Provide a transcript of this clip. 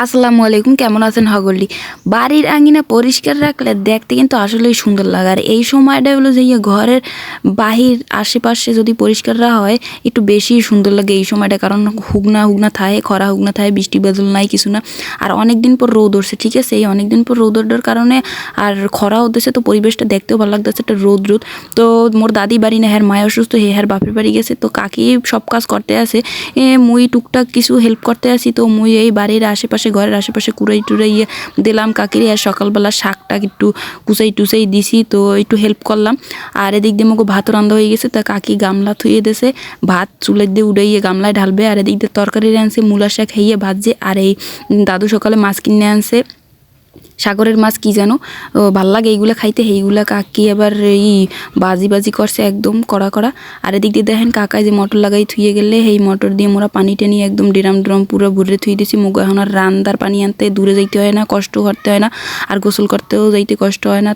আসসালামু আলাইকুম, কেমন আছেন সকলেই? বাড়ির আঙিনা পরিষ্কার রাখলে দেখতে কিন্তু আসলেই সুন্দর লাগে। আর এই সময়টা হলো যে ঘরের বাহির আশেপাশে যদি পরিষ্কার রাখা হয় একটু বেশি সুন্দর লাগে এই সময়টা, কারণ হুগনা হুগনা থাকে, খরা হুগনা থাকে, বৃষ্টি বাদল নাই কিছু না। আর অনেক দিন পর রোদ উঠছে, ঠিক আছে, এই অনেক দিন পর রোদ ওঠার কারণে আর খরা হতেছে, তো পরিবেশটা দেখতেও ভালো লাগতেছে, একটা রোদ রোদ। তো মোর দাদি বাড়ি না, হ্যার মায় অসুস্থ, হ্যার বাপের বাড়ি গেছে, তো কাকি সব কাজ করতে আসে, মুই টুকটাক কিছু হেল্প করতে আসি। তো মুই এই বাড়ির আশেপাশে ঘরের আশেপাশে কুড়াই টুড়াইয়ে দিলাম কাকিরে, আর সকালবেলা শাকটাক একটু কুচাই টুচাই দিছি, তো একটু হেল্প করলাম। আর এদিক দিয়ে মুখে ভাত রান্না হয়ে গেছে, তা কাকি গামলা থুয়ে দিয়েছে, ভাত চুলের দিয়ে উড়াইয়ে গামলায় ঢালবে। আর এদিক দিয়ে তরকারি আনছে, মূলা শাক খাইয়ে ভাজছে। আর এই দাদু সকালে মাছ কিনে আনছে, সাগরের মাছ কি যেন, ভাল লাগে এইগুলো খাইতে। এইগুলা কাকি এবার এই বাজি বাজি করছে একদম কড়া কড়া। আর এদিক দিয়ে দেখেন কাকায় যে মোটর লাগাই থুয়ে গেলে, এই মোটর দিয়ে মোরা পানি টেনে একদম ড্রাম ড্রাম পুরো ভরে থুয়ে দিছি। মুগ এখন আর রান্দার পানি আনতে দূরে যাইতে হয় না, কষ্ট করতে হয় না, আর গোসল করতেও যাইতে কষ্ট হয় না।